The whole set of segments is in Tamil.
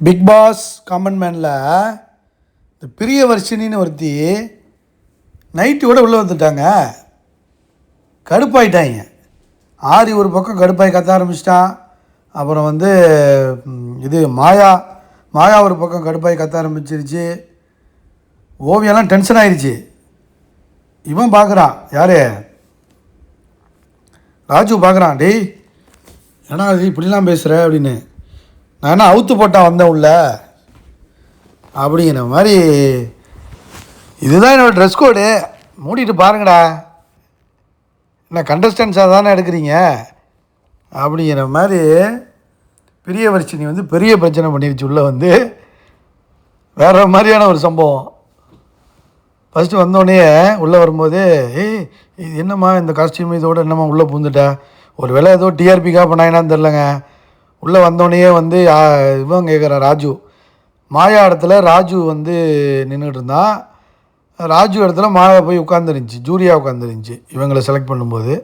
பிக் பாஸ் காமன் மேனில் இந்த பிரியவர்ஷினின்னு ஒருத்தி நைட்டு கூட உள்ளே வந்துட்டாங்க. கடுப்பாயிட்டாங்க. ஆரி ஒரு பக்கம் கடுப்பாகி கத்த ஆரம்பிச்சிட்டான். அப்புறம் இது மாயா ஒரு பக்கம் கடுப்பாகி கத்த ஆரம்பிச்சிருச்சு. ஓவியெல்லாம் டென்ஷன் ஆயிடுச்சு. இவன் பார்க்குறான், யார் ராஜு பார்க்குறான், டேய் ஏன்னா அது இப்படிலாம் பேசுகிற அப்படின்னு. நான் என்ன அவுத்து போட்டான் வந்தேன் உள்ள அப்படிங்கிற மாதிரி. இதுதான் என்னோடய ட்ரெஸ் கோடு, மூடிட்டு பாருங்கடா, என்ன கண்டஸ்டன்ஸாக தானே எடுக்கிறீங்க அப்படிங்கிற மாதிரி. பிரியவர்ஷினி பெரிய பிரச்சனை பண்ணிருச்சு. உள்ளே வேறு மாதிரியான ஒரு சம்பவம். ஃபஸ்ட்டு வந்தோடனே உள்ளே வரும்போது, இது என்னம்மா இந்த காஸ்டியூம் இதோடு என்னம்மா உள்ளே பூந்துட்டா, ஒரு வேளை ஏதோ டிஆர்பிக்காக பண்ணாங்கன்னான்னு தெரிலங்க. உள்ளே வந்தோடனே இவன் கேட்குறான், ராஜு மாயா இடத்துல ராஜு நின்றுட்டு இருந்தான். ராஜு இடத்துல மாயா போய் உட்காந்துருந்துச்சி, ஜூரியா உட்காந்துருந்துச்சி இவங்களை செலக்ட் பண்ணும்போது.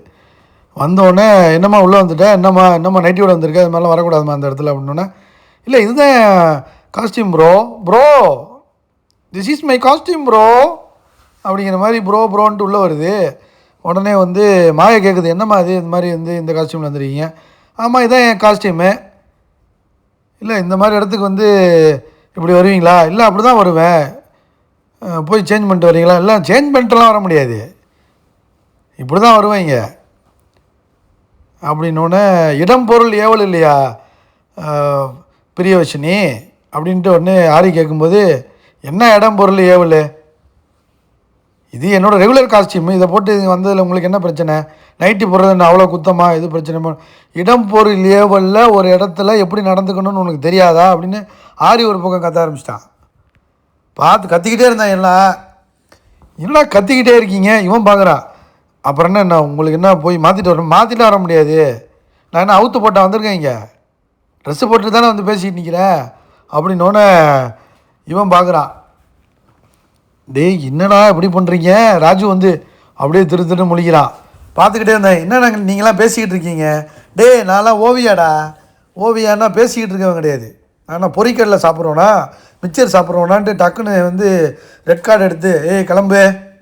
வந்தோடனே என்னம்மா உள்ளே வந்துட்டேன், என்னம்மா நைட்டியோட வந்திருக்கேன், அது மாதிரிலாம் வரக்கூடாதுமா அந்த இடத்துல அப்படின்னோடனே, இல்லை இதுதான் costume bro this is my costume bro அப்படிங்கிற மாதிரி ப்ரோன்ட்டு உள்ளே வருது. உடனே மாயா கேட்குது, என்னம்மா அது இந்த மாதிரி இந்த காஸ்டியூமில் வந்துருக்கீங்க. ஆமாம் இதான் என் காஸ்டியூமு. இல்லை இந்த மாதிரி இடத்துக்கு இப்படி வருவீங்களா? இல்லை அப்படி தான் வருவேன். போய் சேஞ்ச் பண்ணிட்டு வரீங்களா? இல்லை சேஞ்ச் பண்ணிட்டுலாம் வர முடியாது, இப்படி தான் வருவேங்க அப்படின்னோடனே, இடம் பொருள் ஏவல் இல்லையா பிரியவர்ஷினி அப்படின்ட்டு உடனே ஆரி கேட்கும்போது, என்ன இடம் பொருள் ஏவல், இது என்னோடய ரெகுலர் காஸ்டியூம், இதை போட்டு வந்ததில் உங்களுக்கு என்ன பிரச்சனை, நைட்டு போடுறது என்ன அவ்வளோ குத்தமா, இது பிரச்சனை, இடம் பொருள் ஏவலில் ஒரு இடத்துல எப்படி நடந்துக்கணும்னு உனக்கு தெரியாதா அப்படின்னு ஆரி ஒரு பக்கம் கத்த ஆரம்பிச்சிட்டான். பார்த்து கத்திக்கிட்டே இருந்தான். என்னடா கத்திக்கிட்டே இருக்கீங்க, இவன் பார்க்குறான். அப்புறம் என்ன உங்களுக்கு என்ன போய் மாற்றிட்டு வர முடியாது, நான் என்ன அவுத்து போட்டால் வந்திருக்கேன், இங்கே ட்ரெஸ்ஸு போட்டு தானே பேசிக்கிட்டு நிற்கிறேன் அப்படின்னோடனே இவன் பார்க்குறான். டேய் என்னடா இப்படி பண்ணுறீங்க, ராஜு அப்படியே திரு முழிக்கிறான். பார்த்துக்கிட்டே இருந்தேன், என்ன நீங்களாம் பேசிக்கிட்டு இருக்கீங்க, டே நான்லாம் ஓவியானா பேசிக்கிட்டு இருக்கவன் கிடையாது, ஆனால் பொறிக்கடலை சாப்பிட்றோன்னா மிச்சர் சாப்பிட்றோன்னான்ட்டு டக்குன்னு ரெட் கார்டு எடுத்து கிளம்பு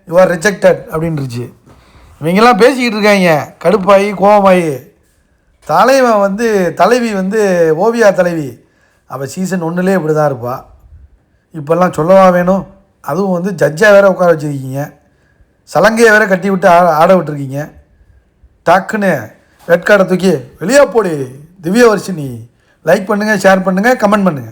யூ ஆர் ரிஜெக்டட் அப்படின்ருச்சு. இவங்கெல்லாம் பேசிக்கிட்டு இருக்காங்க கடுப்பாகி கோபமாகி. தலைவன் தலைவி ஓவியா தலைவி, அவள் சீசன் 1லே இப்படி தான் இருப்பாள். இப்போல்லாம் சொல்லவா வேணும், அதுவும் ஜட்ஜாக வேறு உட்கார வச்சுருக்கீங்க, சலங்கையை வேறு கட்டி விட்டு ஆட விட்டுருக்கீங்க. டக்குன்னு ரெட் கார்டை தூக்கி வெளியே போடு. திவ்யவர்ஷினி லைக் பண்ணுங்கள், ஷேர் பண்ணுங்கள், கமெண்ட் பண்ணுங்கள்.